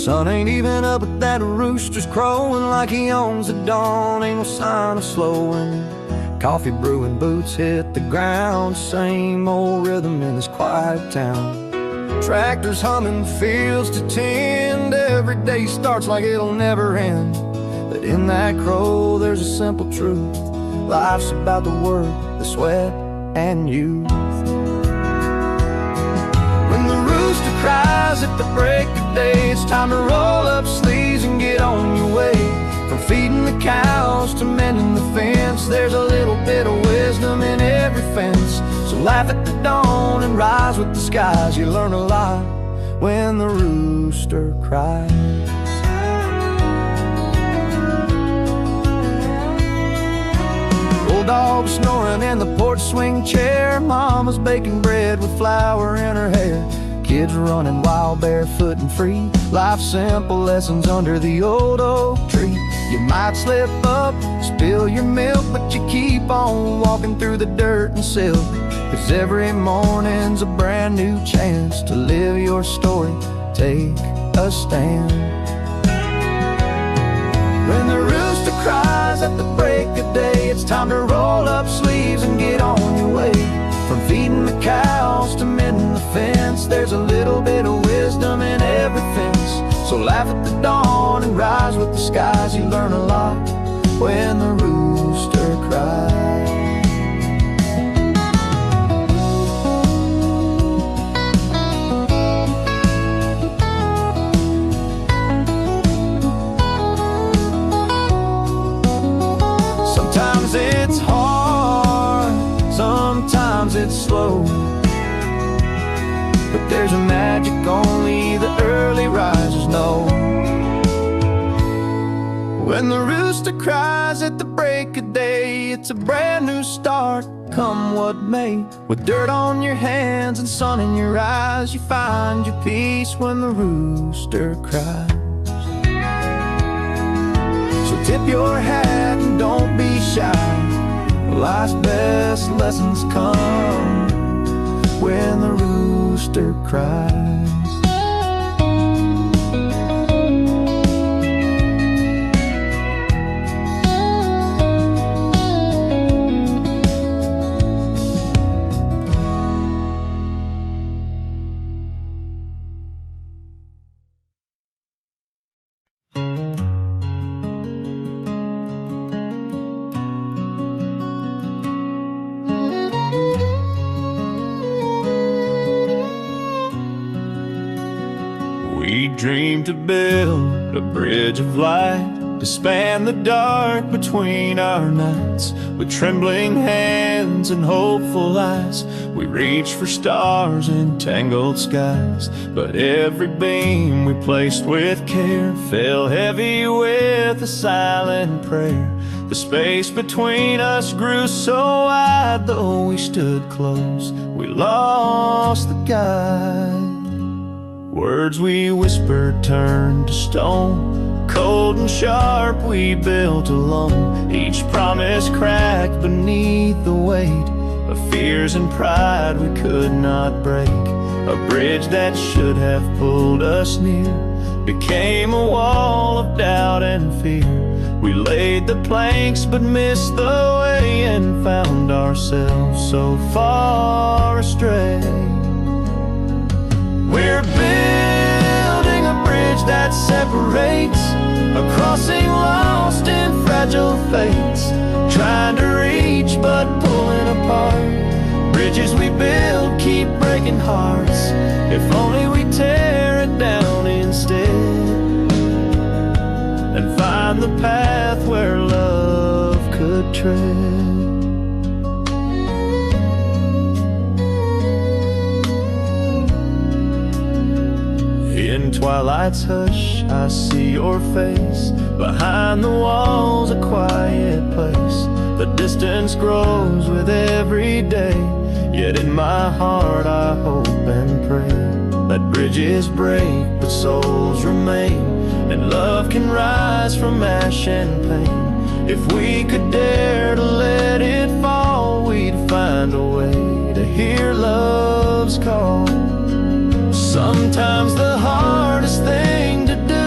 Sun ain't even up, but that rooster's crowing like he owns the dawn. Ain't no sign of slowing. Coffee brewing, boots hit the ground. Same old rhythm in this quiet town. Tractors humming, fields to tend. Every day starts like it'll never end. But in that crow there's a simple truth. Life's about the work, the sweat, and youth. When the rooster cries at the break of day, it's time to roll up sleeves and get on your way. From feeding the cows to mending the fence, there's a little bit of wisdom in every fence. So laugh at the dawn and rise with the skies. You learn a lot when the rooster cries. Dog snoring in the porch swing chair. Mama's baking bread with flour in her hair. Kids running wild, barefoot and free. Life's simple lessons under the old oak tree. You might slip up, spill your milk, but you keep on walking through the dirt and silk. 'Cause every morning's a brand new chance to live your story, take a stand. When the rooster cries at the break of day, it's time to roll up sleeves and get on your way. From feeding the cows to mending the fence, there's a little bit of wisdom in every fence. So laugh at the dawn and rise with the skies. You learn a lot when the rooster cries. Sometimes it's hard, sometimes it's slow, but there's a magic only the early risers know. When the rooster cries at the break of day, it's a brand new start, come what may. With dirt on your hands and sun in your eyes, you find your peace when the rooster cries. So tip your hat and don't be shy. Life's best lessons come when the rooster cries. We dream to build a bridge of light to span the dark between our nights. With trembling hands and hopeful eyes, we reach for stars in tangled skies. But every beam we placed with care fell heavy with a silent prayer. The space between us grew so wide, though we stood close, we lost the guide. Words we whispered turned to stone, cold and sharp we built alone. Each promise cracked beneath the weight of fears and pride we could not break. A bridge that should have pulled us near became a wall of doubt and fear. We laid the planks but missed the way and found ourselves so far astray. We're building a bridge that separates, a crossing lost in fragile fates, trying to reach but pulling apart. Bridges we build keep breaking hearts, if only we tear it down instead and find the path where love could tread. In twilight's hush, I see your face. Behind the walls, a quiet place. The distance grows with every day, yet in my heart I hope and pray that bridges break but souls remain, and love can rise from ash and pain. If we could dare to let it fall, we'd find a way to hear love's call. Sometimes the hardest thing to do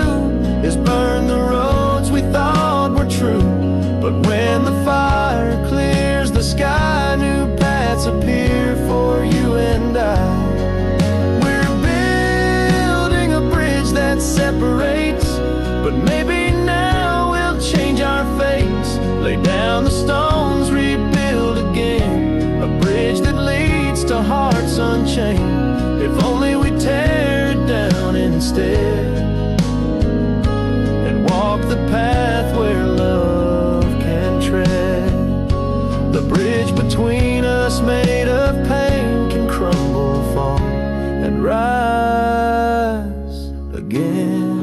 unchained. If only we tear it down instead and walk the path where love can tread. The bridge between us made of pain can crumble, fall, and rise again.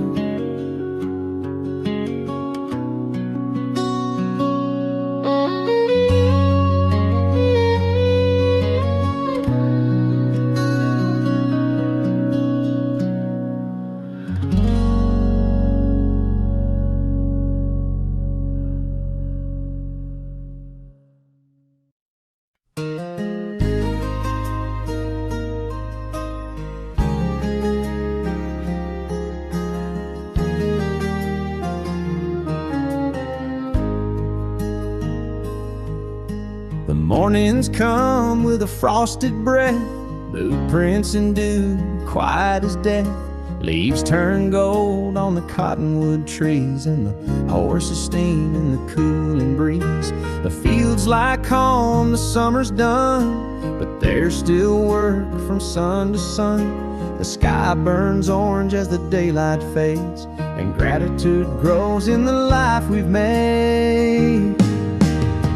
The mornings come with a frosted breath, boot prints and dew, quiet as death. Leaves turn gold on the cottonwood trees, and the horses steam in the cooling breeze. The fields lie calm, the summer's done, but there's still work from sun to sun. The sky burns orange as the daylight fades, and gratitude grows in the life we've made.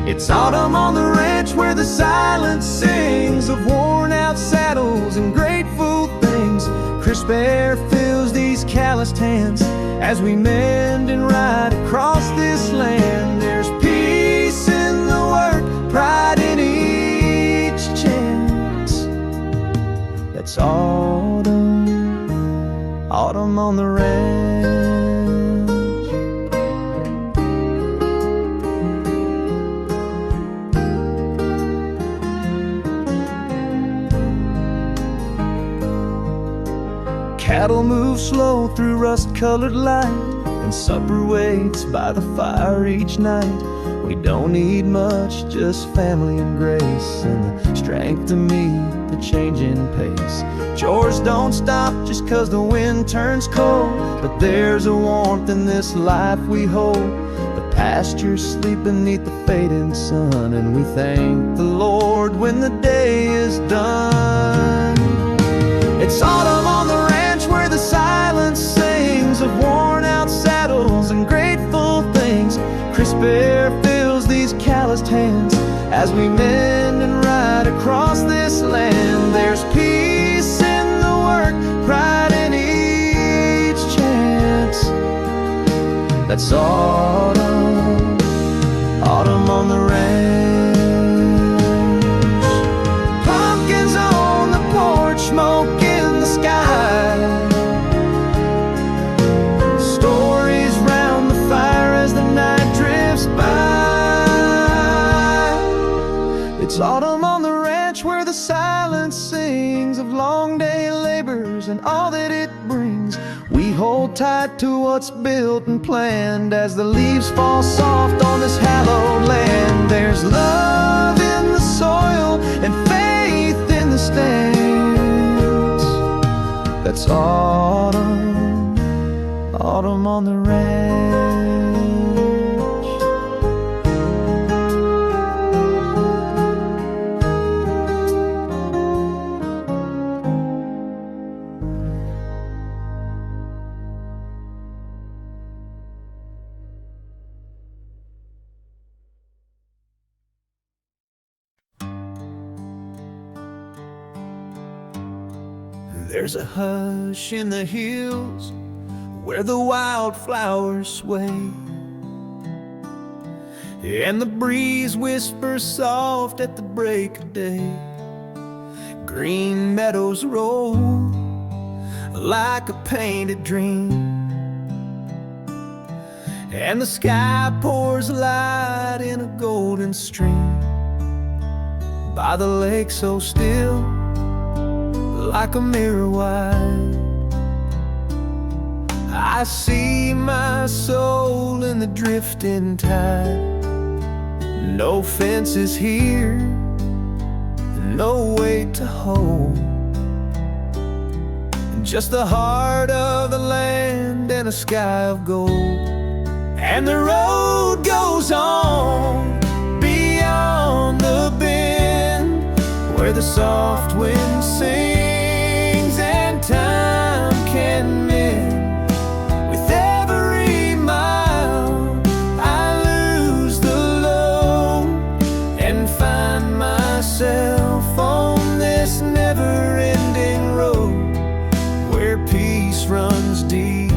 It's autumn on the ranch where the silence sings of worn-out saddles and grateful things. Crisp air fills these calloused hands as we mend and ride across this land. There's peace in the work, pride in each chance. That's autumn, autumn on the ranch. Cattle move slow through rust-colored light, and supper waits by the fire each night. We don't need much, just family and grace, and the strength to meet the changing pace. Chores don't stop just 'cause the wind turns cold, but there's a warmth in this life we hold. The pastures sleep beneath the fading sun, and we thank the Lord when the day is done. It's autumn on the ranch where the silence sings of worn-out saddles and grateful things. Crisp air fills these calloused hands as we mend and ride across this land. There's peace in the work, pride in each chance. That's autumn, autumn on the ranch. Pumpkins on the porch, smoke in the sky. Stories round the fire as the night drifts by. It's autumn on the ranch where the silence sings of long day labors and all that it brings. We hold tight to what's built and planned as the leaves fall soft on this hallowed land. There's love in the soil and faith in the stands. That's autumn, autumn on the ranch. There's a hush in the hills where the wildflowers sway, and the breeze whispers soft at the break of day. Green meadows roll like a painted dream, and the sky pours light in a golden stream. By the lake so still, like a mirror wide, I see my soul in the drifting tide. No fences here, no weight to hold, just the heart of the land and a sky of gold. And the road goes on beyond the bend, where the soft wind sings and time can mend. With every mile I lose the load and find myself on this never-ending road where peace runs deep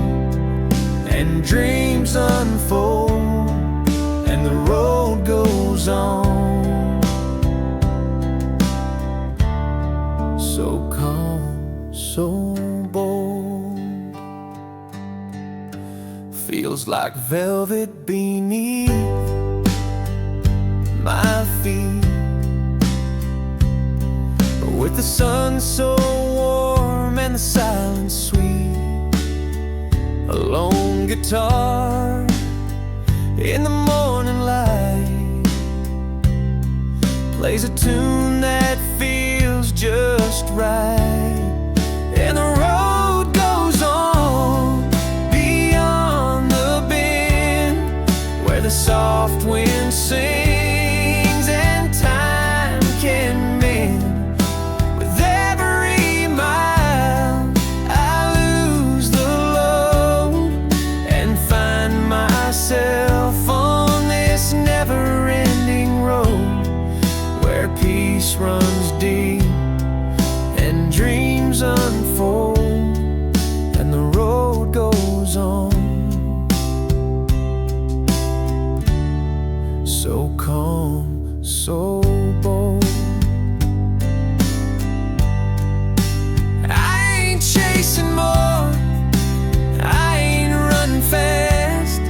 and dreams unfold and the road goes on. So calm, so bold, feels like velvet beneath my feet. With the sun so warm and the silence sweet, a lone guitar in the morning light plays a tune that feels just right, and the road goes on beyond the bend where the soft wind sings and time can mend. With every mile I lose the load and find myself on this never-ending road where peace runs deep and dreams unfold and the road goes on. So calm, so bold, I ain't chasing more, I ain't running fast,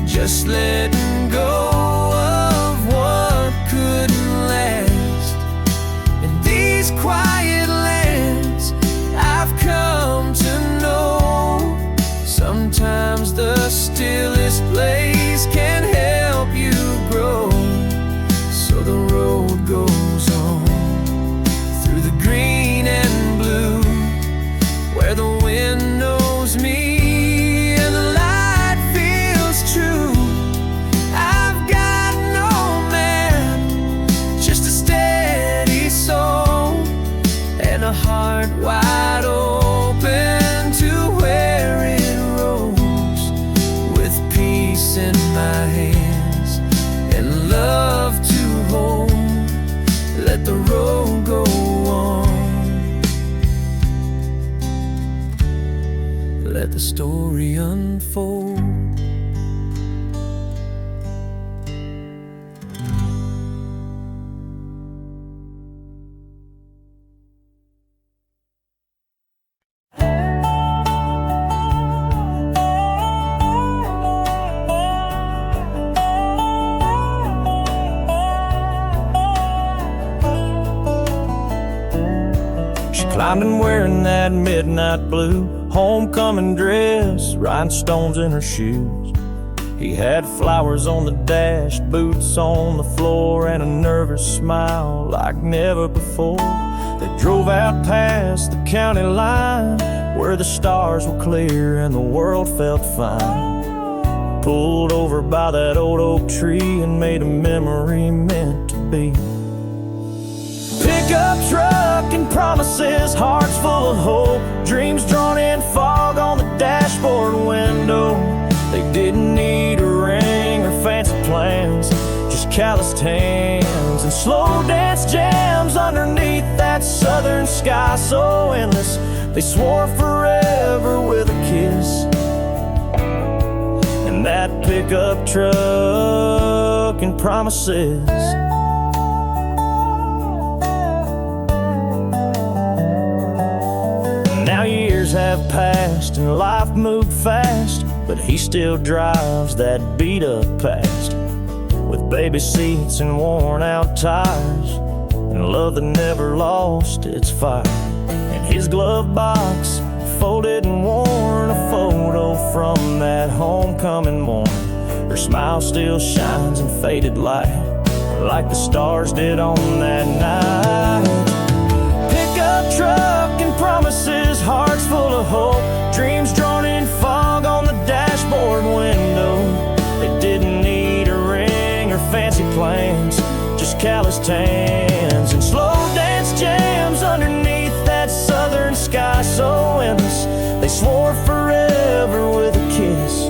just letting go of what couldn't last. In these quiet lands I've come to know, sometimes the stillest place can help you grow. So the road goes on through the green and blue where the wind knows me and the light feels true. I've got no map, just a steady soul and a heart wide open to where it rolls, with peace in my hands and love to hold. Let the road go on, let the story unfold. Climbed in wearing that midnight blue homecoming dress, rhinestones in her shoes. He had flowers on the dash, boots on the floor, and a nervous smile like never before. They drove out past the county line where the stars were clear and the world felt fine. Pulled over by that old oak tree and made a memory meant to be. Pickup truck and promises, hearts full of hope, dreams drawn in fog on the dashboard window. They didn't need a ring or fancy plans, just calloused hands and slow dance jams underneath that southern sky so endless. They swore forever with a kiss, and that pickup truck and promises. Now years have passed and life moved fast, but he still drives that beat-up past with baby seats and worn-out tires and love that never lost its fire. In his glove box, folded and worn, a photo from that homecoming morning. Her smile still shines in faded light like the stars did on that night. Pickup truck and promises, hearts full of hope, dreams drawn in fog on the dashboard window. They didn't need a ring or fancy plans, just calloused hands and slow down They swore forever with a kiss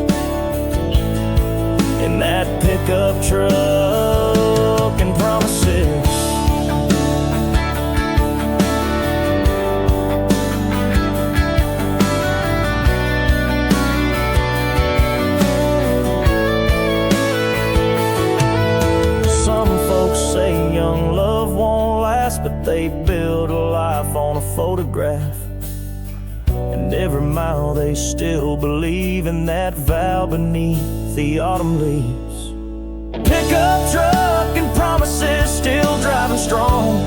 in that pickup truck, and promises. Some folks say young love won't last, but they build a life on a photograph. And every mile they still believe in that vow beneath the autumn leaves. Pickup truck and promises, still driving strong,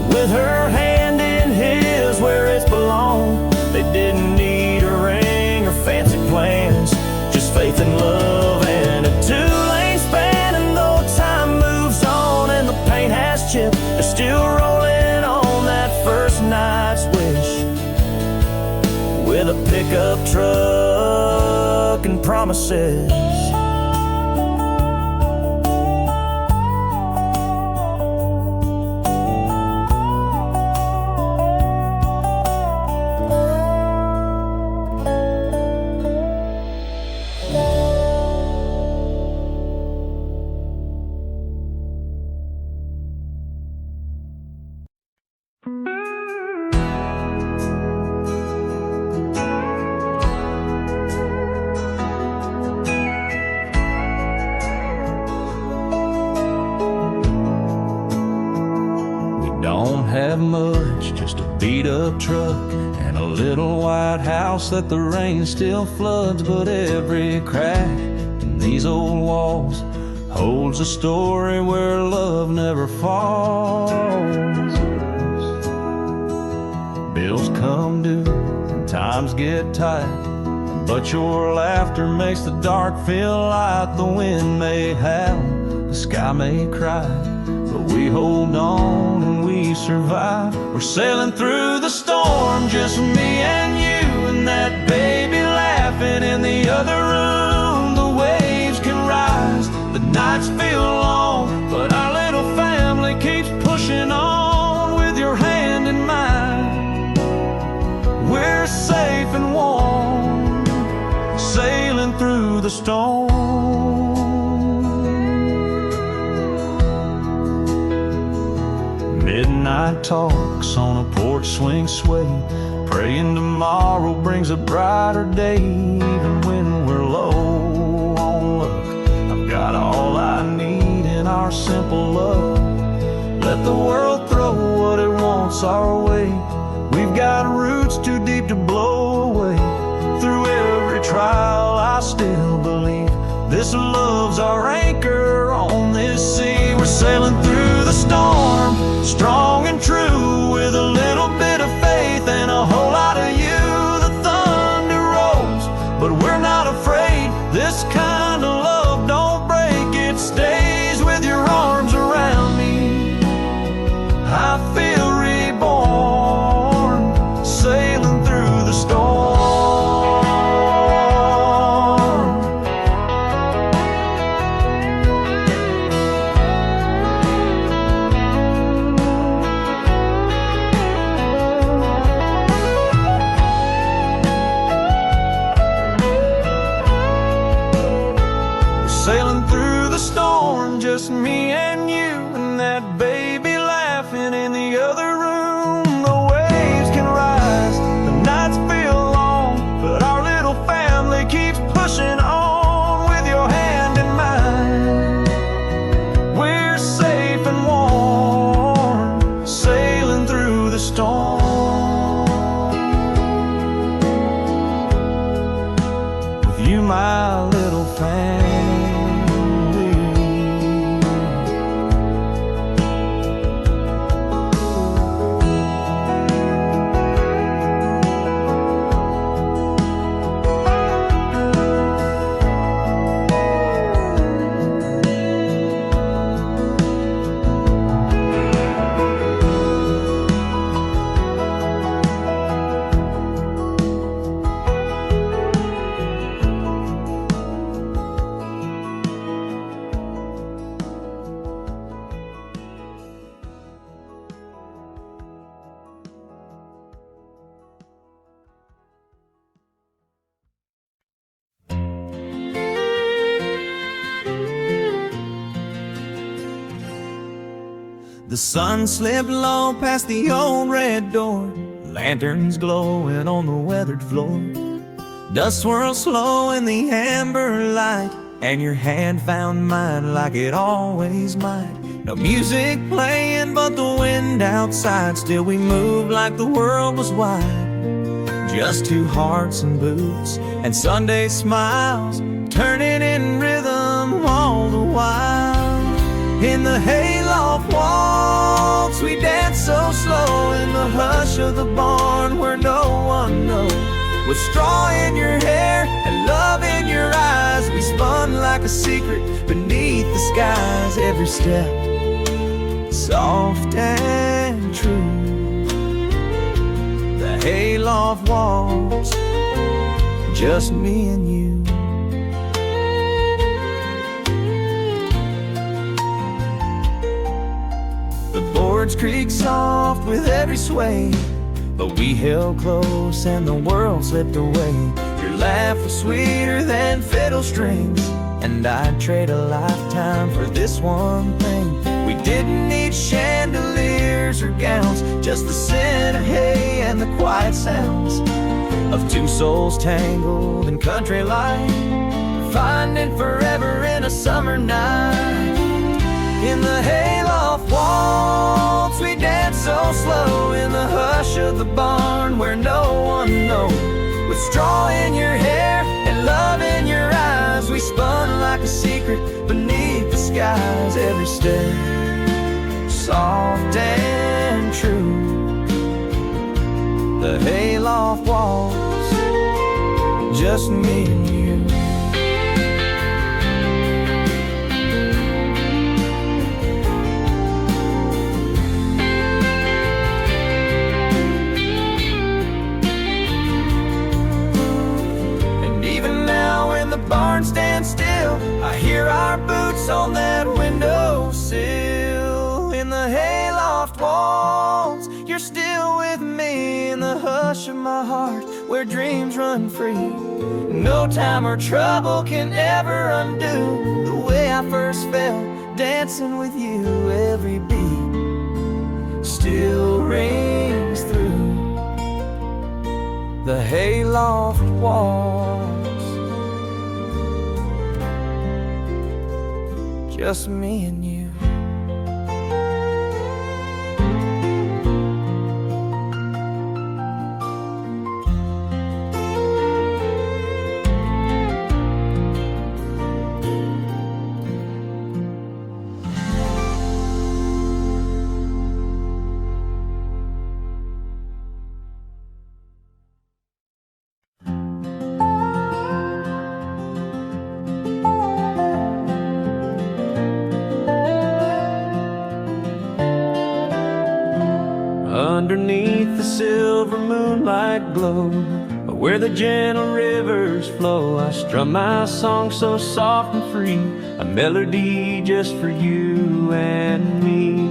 with her hand in his where it's belonged. They didn't need a ring or fancy plans, just faith and love and a two-lane span. And though time moves on and the paint has chipped, they're still rolling on that first night's wish, with a pickup truck and promises. Have much, just a beat-up truck and a little white house that the rain still floods. But every crack in these old walls holds a story where love never falls. Bills come due and times get tight, but your laughter makes the dark feel light. The wind may howl, the sky may cry, but we hold on and we survive. We're sailing through the storm, just me and you, and that baby laughing in the other room. The waves can rise, the nights feel long, but our little family keeps pushing on. With your hand in mine, we're safe and warm, sailing through the storm. Midnight talks on a porch swing sway, praying tomorrow brings a brighter day. Even when we're low on luck, I've got all I need in our simple love. Let the world throw what it wants our way. We've got roots too deep to blow away. Through every trial I still believe this love's our anchor on this sea. We're sailing through the storm, strong and true, with a little bit of faith and a whole lot of you. The thunder rolls, but we're not afraid. This kind of love don't break, it stays. With your arms around me, I feel reborn, sailing through the storm. Sailing through the storm, just me and you, and that baby laughing in the other room. The waves can rise, the nights feel long, but our little family keeps pushing on. With your hand in mine, we're safe and warm, sailing through the storm. With you, my little family. The sun slipped low past the old red door, lanterns glowing on the weathered floor. Dust swirls slow in the amber light, and your hand found mine like it always might. No music playing but the wind outside, still we moved like the world was wide. Just two hearts and boots and Sunday smiles, turning in rhythm all the while. In the Hayloft Waltz we danced so slow, in the hush of the barn where no one knows. With straw in your hair and love in your eyes, we spun like a secret beneath the skies. Every step soft and true, the Hayloft Waltz, just me and you. The boards creak soft with every sway, but we held close and the world slipped away. Your laugh was sweeter than fiddle strings, and I'd trade a lifetime for this one thing. We didn't need chandeliers or gowns, just the scent of hay and the quiet sounds of two souls tangled in country life, finding forever in a summer night. In the Hayloft Waltz we danced so slow, in the hush of the barn where no one knows. With straw in your hair and love in your eyes, we spun like a secret beneath the skies. Every step soft and true, the Hayloft Waltz, just me and you. Barn stand still, I hear our boots on that windowsill. In the Hayloft Waltz, you're still with me, in the hush of my heart where dreams run free. No time or trouble can ever undo the way I first felt dancing with you. Every beat still rings through, the Hayloft Waltz, just me and you. Underneath the silver moonlight glow, where the gentle rivers flow, I strum my song so soft and free, a melody just for you and me.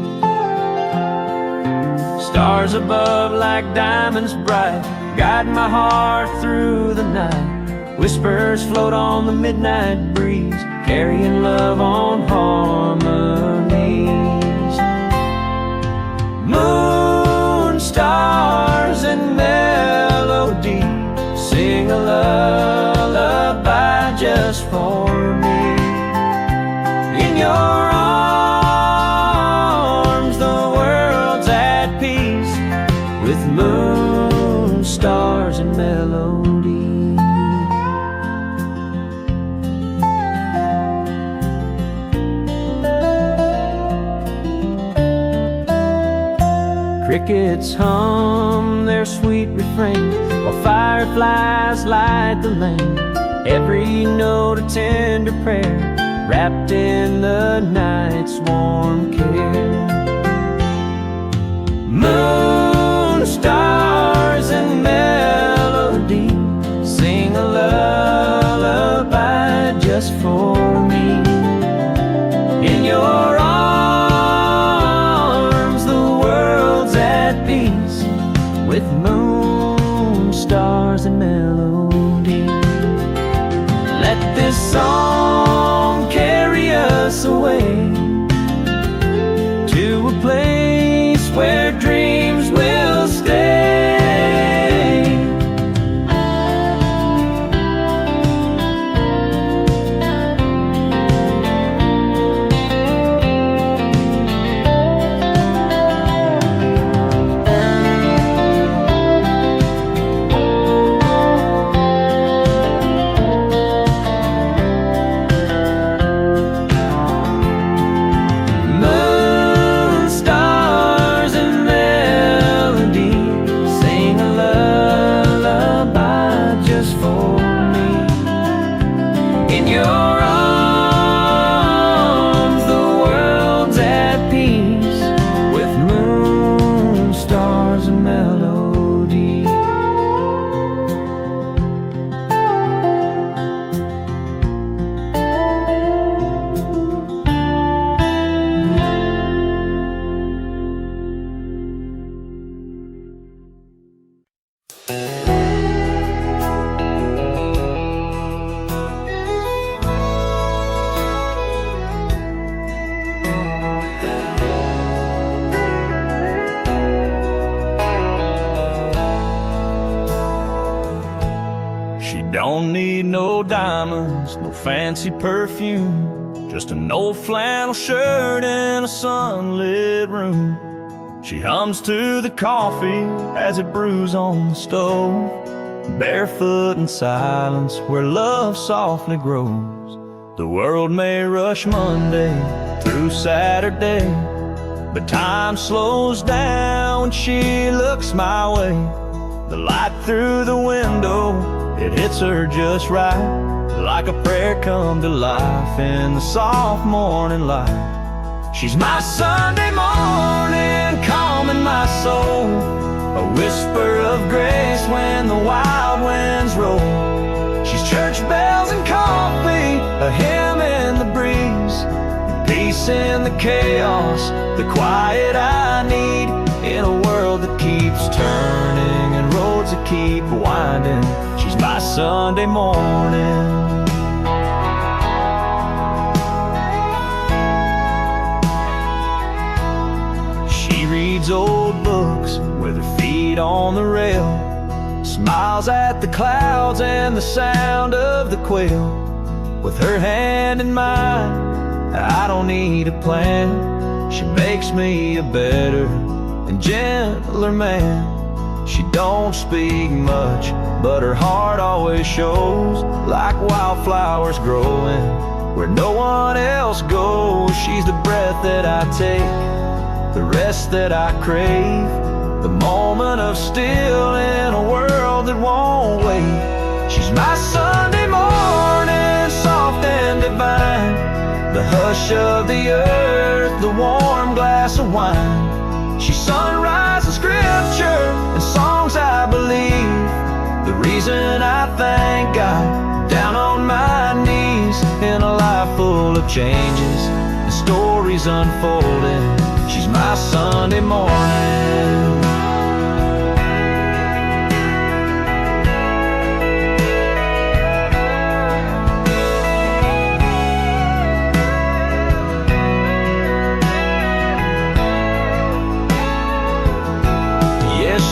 Stars above like diamonds bright, guide my heart through the night. Whispers float on the midnight breeze, carrying love on harmonies. Moon, stars, and melody, sing a lullaby just for me. In your arms, the world's at peace, with moon, stars, and melody. Crickets hum their sweet refrain, while fireflies light the lane. Every note a tender prayer, wrapped in the night's warm care. Moon, stars, and melody, sing a lullaby just for me. In your arms, the world's at peace, with moon, stars, and melody. Let this song carry us away to a place In your arms, the world's at peace, with moon, stars, and melodies. Don't need no diamonds, no fancy perfume, just an old flannel shirt in a sunlit room. She hums to the coffee as it brews on the stove, barefoot in silence where love softly grows. The world may rush Monday through Saturday, but time slows down when she looks my way. The light through the window, it hits her just right, like a prayer come to life in the soft morning light. She's my Sunday morning, calming my soul, a whisper of grace when the wild winds roll. She's church bells and coffee, a hymn in the breeze, peace in the chaos, the quiet I need in a world that keeps turning and roads that keep winding. She's my Sunday morning. She reads old books with her feet on the rail, smiles at the clouds and the sound of the quail. With her hand in mine, I don't need a plan. She makes me a better and gentler man. She don't speak much, but her heart always shows, like wildflowers growing where no one else goes. She's the breath that I take, the rest that I crave, the moment of still in a world that won't wait. She's my Sunday morning, soft and divine, the hush of the earth, the warm glass of wine. She's sunrise and scripture and songs I believe, the reason I thank God down on my knees. In a life full of changes and stories unfolding, she's my Sunday morning.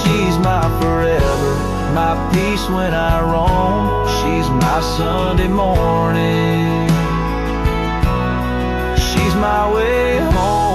She's my forever, my peace when I roam. She's my Sunday morning. She's my way home.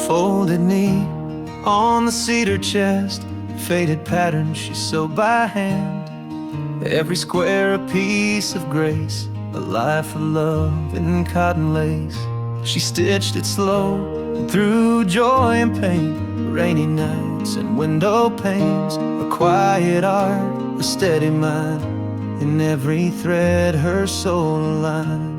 Folded knee on the cedar chest, faded pattern she sewed by hand. Every square a piece of grace, a life of love in cotton lace. She stitched it slow through joy and pain, rainy nights and window panes. A quiet art, a steady mind, in every thread her soul aligned.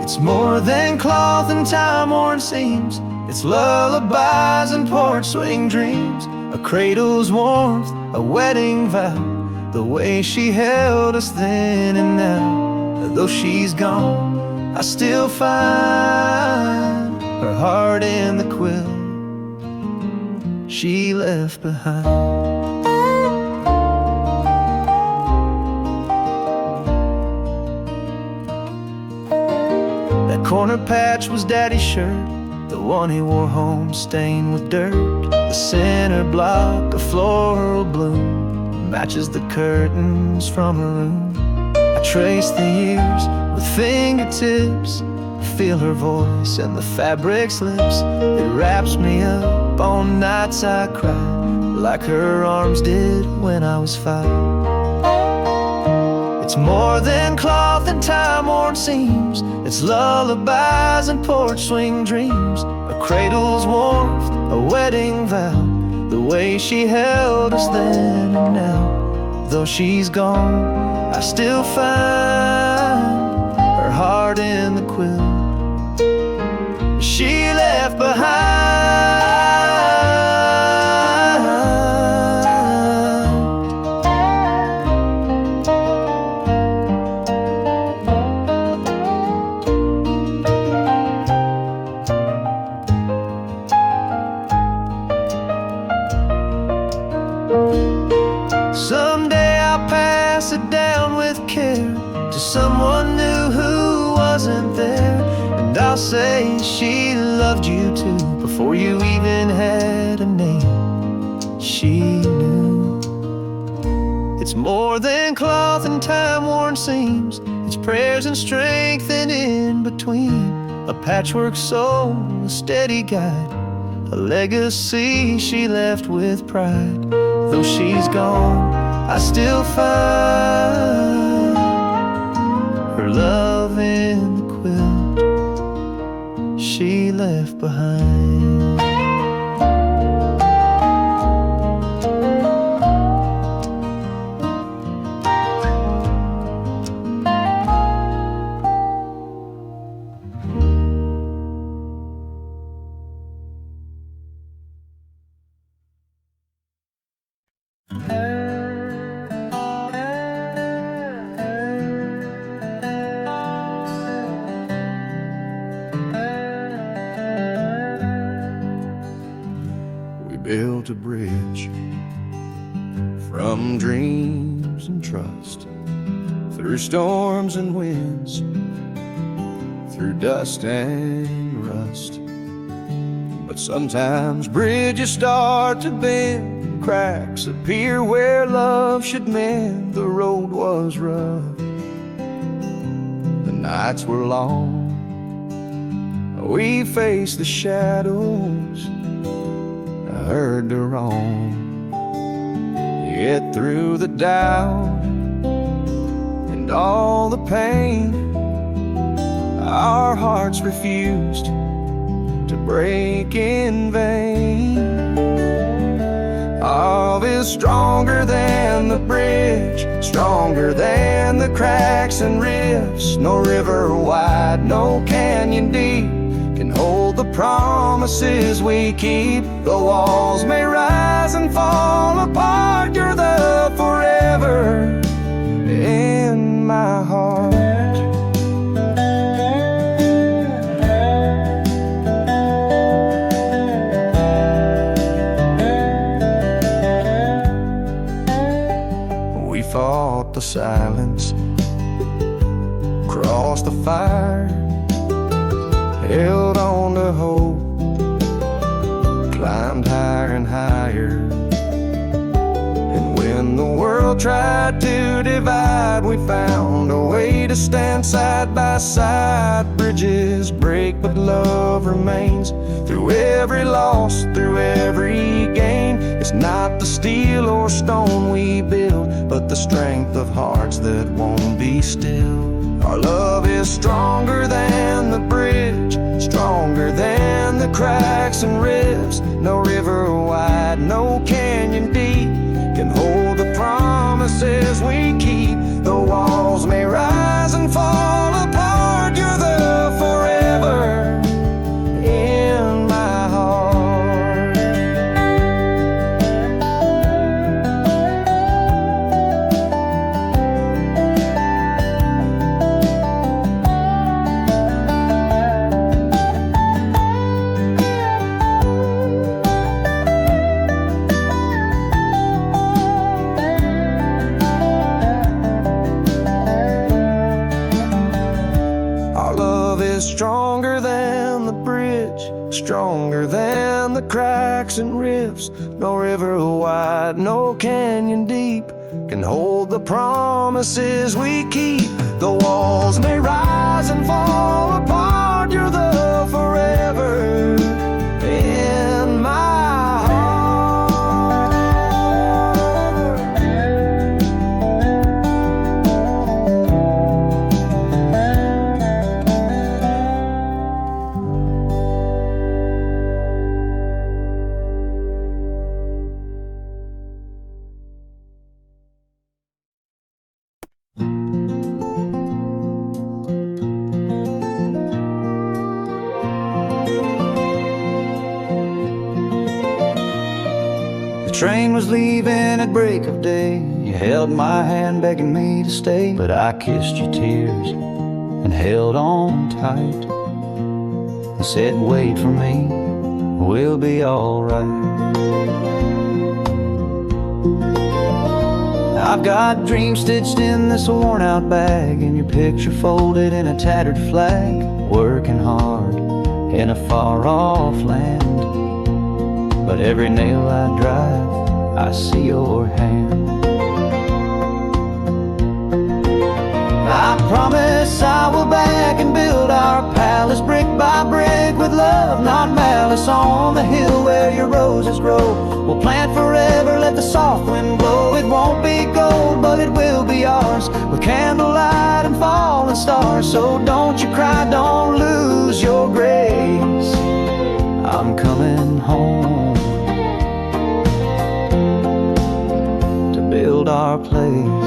It's more than cloth and time-worn seams, it's lullabies and porch swing dreams, a cradle's warmth, a wedding vow, the way she held us then and now. Though she's gone, I still find her heart in the quilt she left behind. That corner patch was Daddy's shirt, the one he wore home stained with dirt. The center block, a floral bloom, matches the curtains from her room. I trace the years with fingertips, feel her voice and the fabric slips. It wraps me up on nights I cry, like her arms did when I was 5. It's more than cloth and time-worn seams. It's lullabies and porch swing dreams, a cradle's warmth, a wedding vow, the way she held us then and now. Though she's gone, I still find her heart in the quilt she left behind. Someday I'll pass it down with care to someone new who wasn't there, and I'll say she loved you too before you even had a name. She knew. It's more than cloth and time-worn seams. It's prayers and strength and in between, a patchwork soul, a steady guide, a legacy she left with pride. Though she's gone, I still find her love in the quilt she left behind. Built a bridge from dreams and trust, through storms and winds, through dust and rust. But sometimes bridges start to bend, cracks appear where love should mend. The road was rough, the nights were long, we faced the shadows, heard the wrong. Yet through the doubt and all the pain, our hearts refused to break in vain. Love is stronger than the bridge, stronger than the cracks and rifts. No river wide, no canyon deep can hold the promises we keep. The walls may rise and fall apart, you're the forever in my heart. We fought the silence, crossed the fire, held on to hope, climbed higher and higher. And when the world tried to divide, we found a way to stand side by side. Bridges break, but love remains. Through every loss, through every gain, it's not the steel or stone we build, but the strength of hearts that won't be still. Our love is stronger than the bridge, stronger than the cracks and rifts. No river wide, no canyon deep can hold the promises we keep. The walls may rise and fall apart, you're the forever in my heart. Stronger than the bridge, stronger than the cracks and rifts. No river wide, no canyon deep can hold the promises we keep. The walls may rise and fall apart, you're the forever in my heart. The train was leaving at break of day. You held my hand begging me to stay, but I kissed your tears and held on tight and said, wait for me, we'll be alright. I've got dreams stitched in this worn out bag, and your picture folded in a tattered flag. Working hard in a far off land, but every nail I drive, I see your hand. I promise I will back and build our palace brick by brick, with love, not malice, on the hill where your roses grow. We'll plant forever, let the soft wind blow. It won't be gold, but it will be ours, with candlelight and falling stars. So don't you cry, don't lose your grace, I'm coming home to build our place.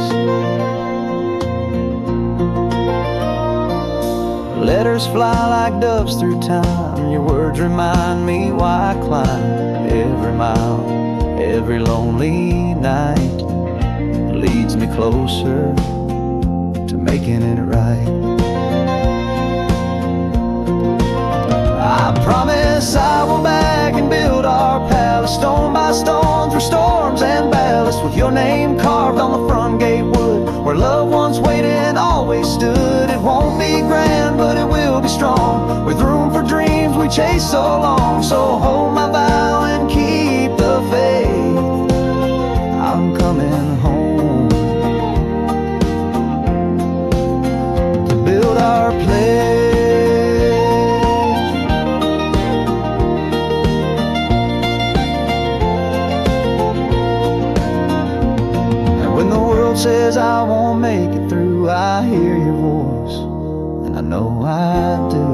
Letters fly like doves through time. Your words remind me why I climb every mile. Every lonely night leads me closer to making it right. I promise I will back and build our palace, stone by stone, through storms and ballast, with your name carved on the front gate wood, where loved ones waited and always stood. It won't be grand, but it will be strong, with room for dreams we chased so long. So hold my vow and keep the faith, I'm coming home to build our place. Says I won't make it through, I hear your voice, and I know I do.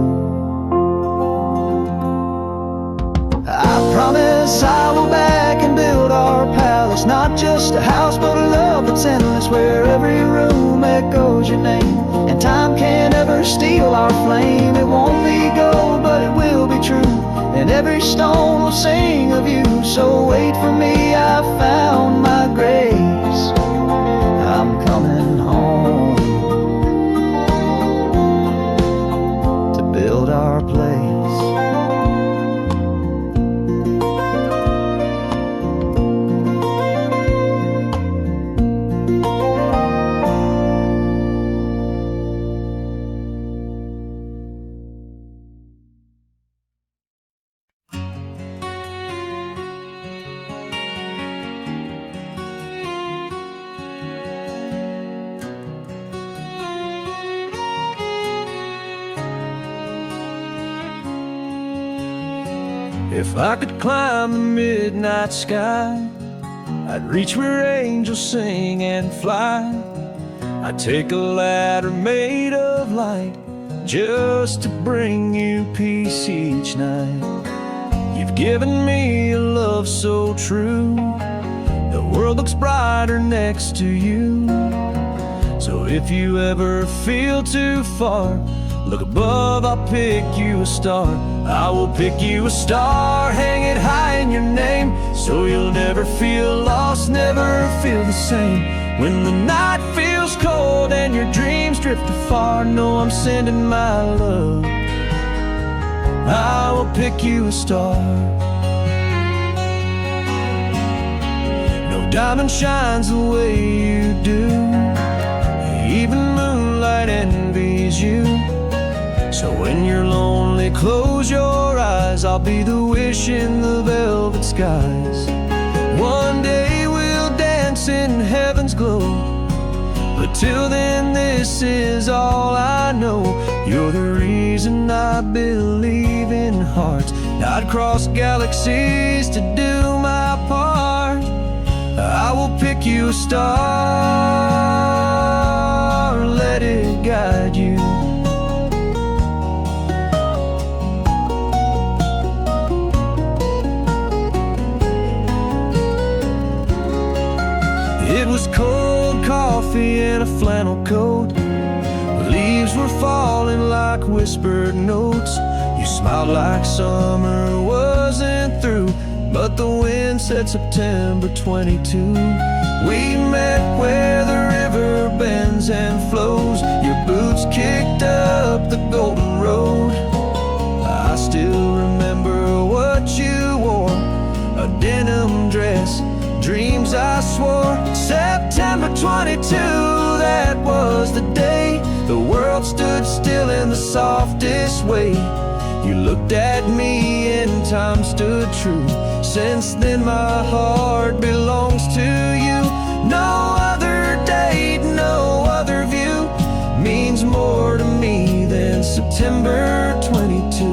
I promise I will back and build our palace, not just a house but a love that's endless, where every room echoes your name, and time can't ever steal our flame. It won't be gold, but it will be true, and every stone will sing of you. So wait for me, I found my grace, I'm coming home to build our place. If I could climb the midnight sky, I'd reach where angels sing and fly. I'd take a ladder made of light, just to bring you peace each night. You've given me a love so true, the world looks brighter next to you. So if you ever feel too far, look above, I'll pick you a star. I will pick you a star, hang it high in your name, so you'll never feel lost, never feel the same. When the night feels cold and your dreams drift afar, know I'm sending my love, I will pick you a star. No diamond shines the way you do, even moonlight envies you. So when you're lonely, close your eyes, I'll be the wish in the velvet skies. One day we'll dance in heaven things glow. But till then, this is all I know. You're the reason I believe in hearts. I'd cross galaxies to do my part. I will pick you a star, let it guide you. It was cold coffee and a flannel coat. Leaves were falling like whispered notes. You smiled like summer wasn't through, but the wind said September 22. We met where the river bends and flows. Your boots kicked up the golden road. I still remember what you wore, a denim dress, dreams I swore. September 22, that was the day the world stood still in the softest way. You looked at me and time stood true. Since then my heart belongs to you. No other date, no other view means more to me than September 22.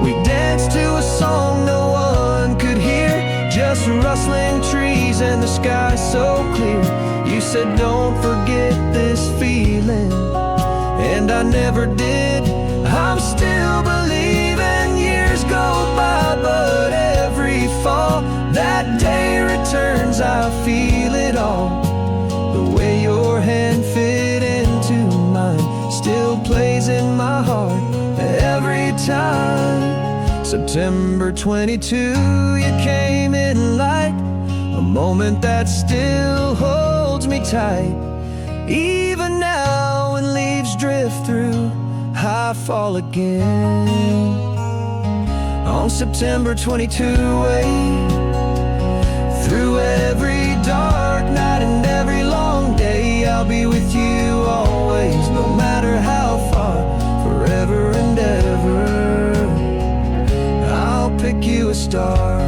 We danced to a song no one could hear, just rustling trees and the sky so clear. You said don't forget this feeling, and I never did. I'm still believing. Years go by, but every fall that day returns, I feel it all. The way your hand fit into mine still plays in my heart every time. September 22, you came in light, a moment that still holds me tight. Even now when leaves drift through, I fall again. On September 22, through every dark night and every long day, I'll be with you always, no matter how far, forever and ever. I'll pick you a star.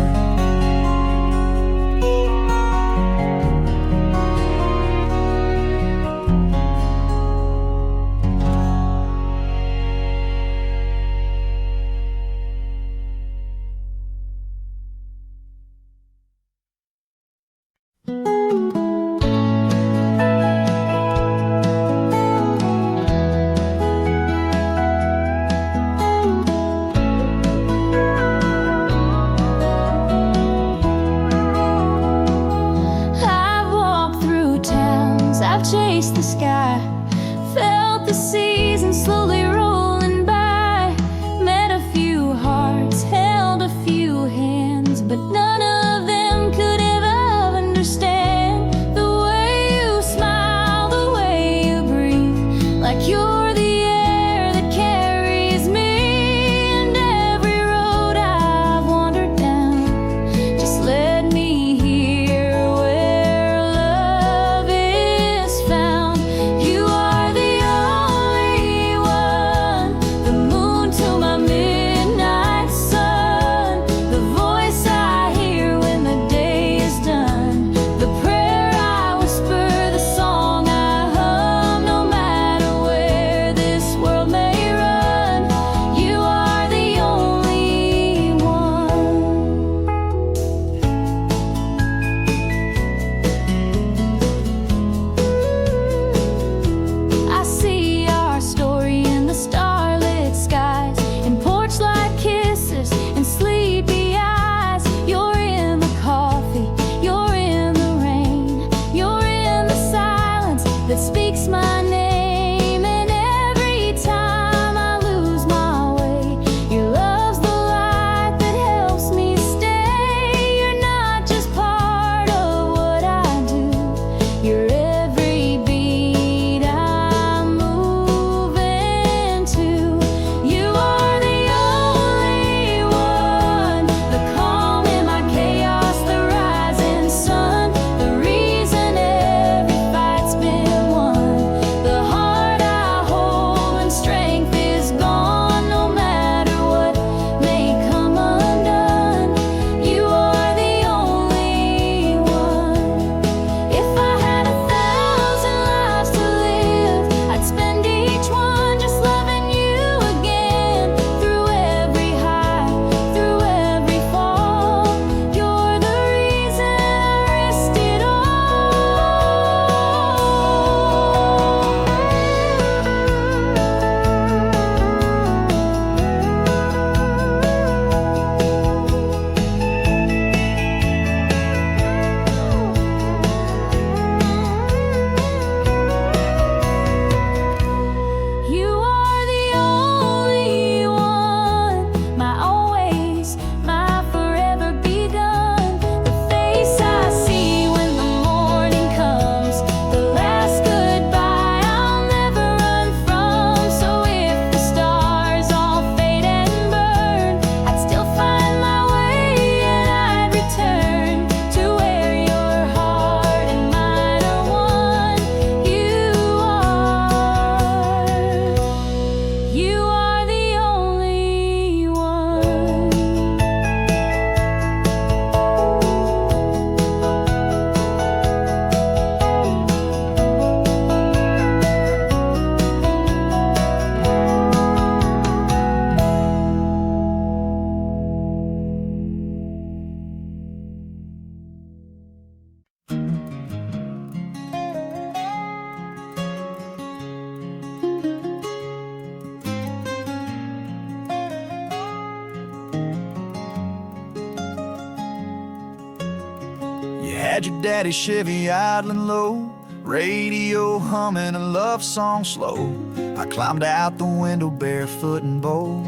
You had your daddy's Chevy idling low, radio humming a love song slow. I climbed out the window barefoot and bold,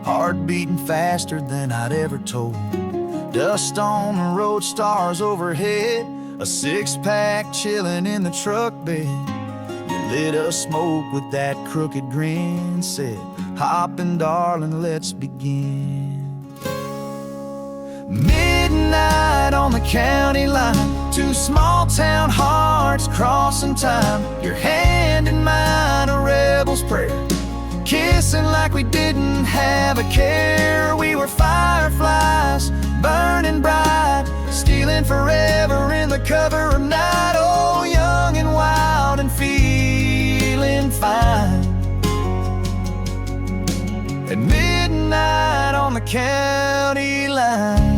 heart beating faster than I'd ever told. Dust on the road, stars overhead, a six-pack chilling in the truck bed. You lit a smoke with that crooked grin, said, "Hoppin', darling, let's begin." Midnight on the county line, two small-town hearts crossing time. Your hand in mine, a rebel's prayer, kissing like we didn't have a care. We were fireflies, burning bright, stealing forever in the cover of night. Oh, young and wild and feeling fine. At midnight on the county line.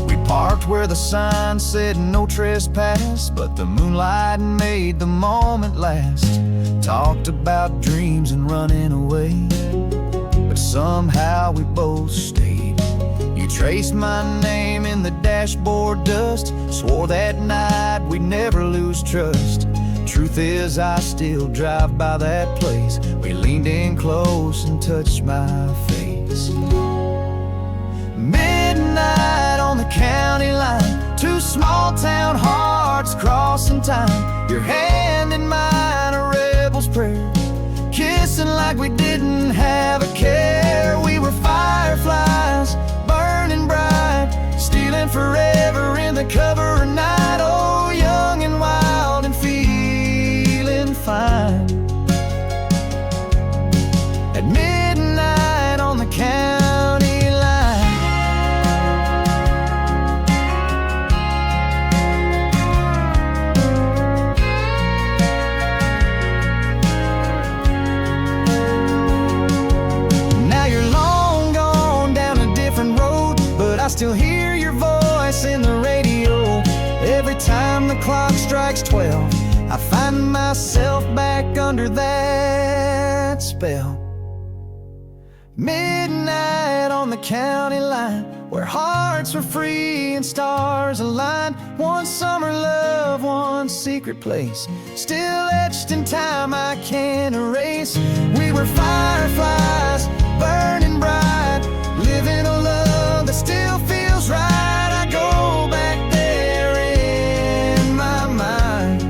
We parked where the sign said no trespass, but the moonlight made the moment last. Talked about dreams and running away, but somehow we both stayed. You traced my name in the dashboard dust, swore that night we'd never lose trust. Truth is, I still drive by that place. We leaned in close and touched my face. Midnight on the county line, two small-town hearts crossing time. Your hand in mine, a rebel's prayer, kissing like we didn't have a care. We were fireflies, burning bright, stealing forever in the cover of night. Oh, young and wild and feeling fine. At midnight on the county line. Now you're long gone down a different road, but I still hear your voice in the radio. Every time the clock strikes 12, I find myself back under that spell. Midnight on the county line, where hearts were free and stars aligned. One summer love, one secret place, still etched in time I can't erase. We were fireflies, burning bright, living a love that still feels right. I go back there in my mind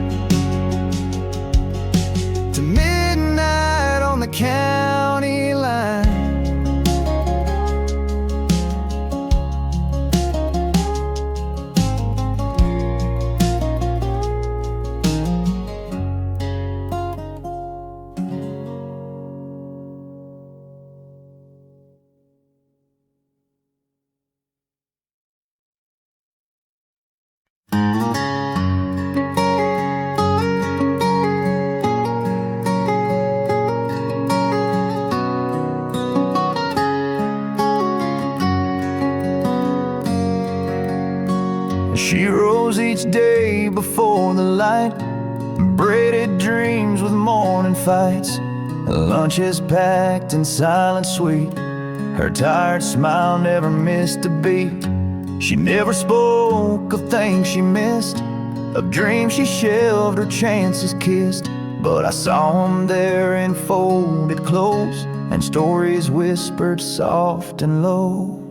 to midnight on the county line. She rose each day before the light, braided dreams with morning fights. Lunches packed and silent sweet, her tired smile never missed a beat. She never spoke of things she missed, of dreams she shelved or chances kissed. But I saw them there in folded clothes, and stories whispered soft and low.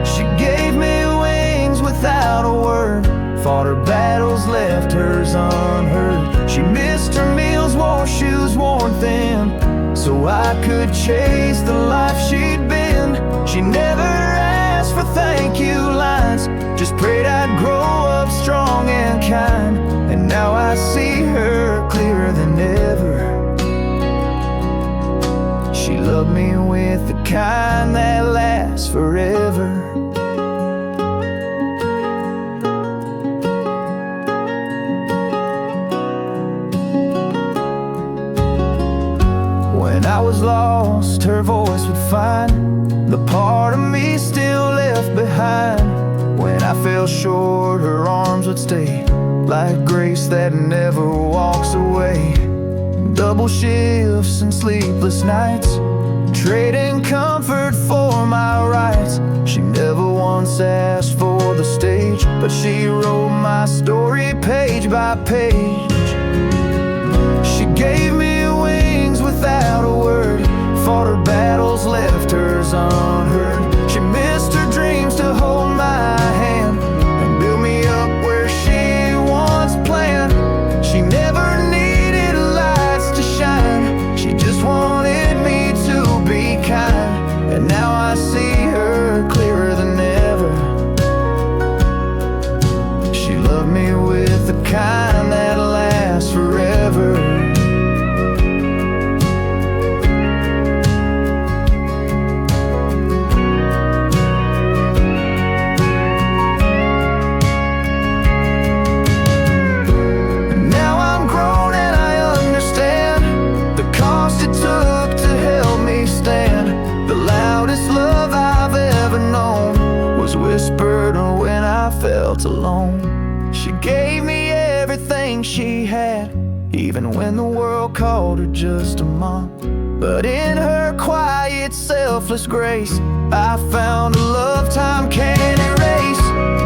She gave me wings without a word, fought her battles, left hers unheard. She missed her meals, wore shoes worn thin, so I could chase the life she'd been. She never asked for thank you lines, just prayed I'd grow up strong and kind. And now I see her clearer than ever. She loved me with the kind that lasts forever. When I was lost, her voice would find the part of me still left behind. When I fell short, her arms would stay, like grace that never walks away. Double shifts and sleepless nights, trading comfort but she wrote my story page by page. She gave me wings without a word, fought her battles, left hers unheard. She missed her dreams to hold my hand and build me up where she once planned. She never needed lights to shine, she just wanted me to be kind. And now I see her clearer than ever. She loved me with the kind that lasts forever. Whispered when I felt alone. She gave me everything she had, even when the world called her just a mom. But in her quiet, selfless grace, I found a love time can't erase.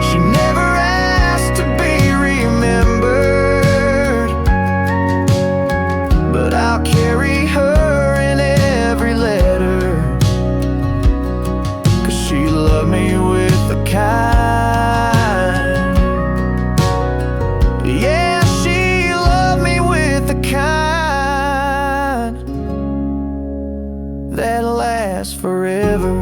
She never asked to be remembered, but I'll carry her in every letter, 'cause she loved me with the kind. Yeah, she loved me with the kind that lasts forever.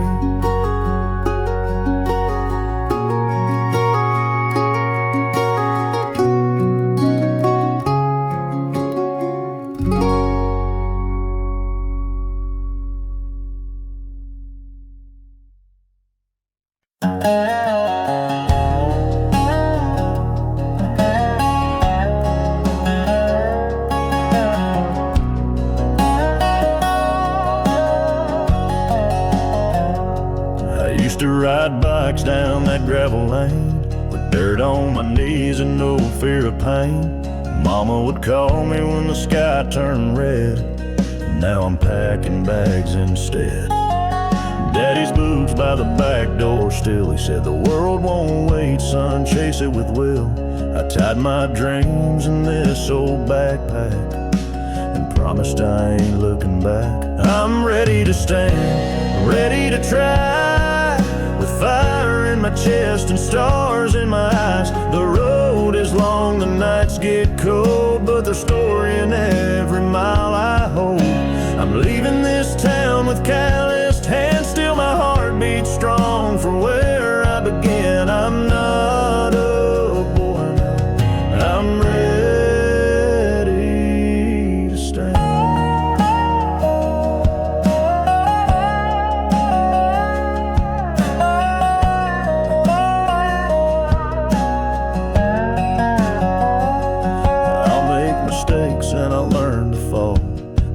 Ride bikes down that gravel lane with dirt on my knees and no fear of pain. Mama would call me when the sky turned red. Now I'm packing bags instead. Daddy's boots by the back door still. He said the world won't wait, son, chase it with will. I tied my dreams in this old backpack and promised I ain't looking back. I'm ready to stand, ready to try, with fire in my chest and stars in my eyes. The road is long, the nights get cold, but there's story in every mile I hold. I'm leaving this town with calloused hands, still my heart beats strong from where I began. I'm not a boy now, I'm ready to stand. And I'll learn to fall,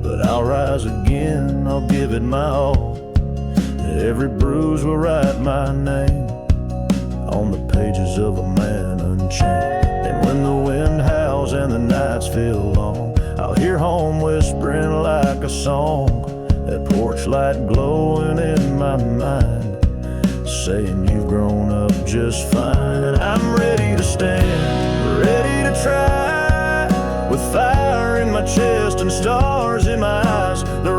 but I'll rise again, I'll give it my all. Every bruise will write my name on the pages of a man unchained. And when the wind howls and the nights feel long, I'll hear home whispering like a song, that porch light glowing in my mind, saying you've grown up just fine. And I'm ready to stand, ready to try, with fire in my chest and stars in my eyes. The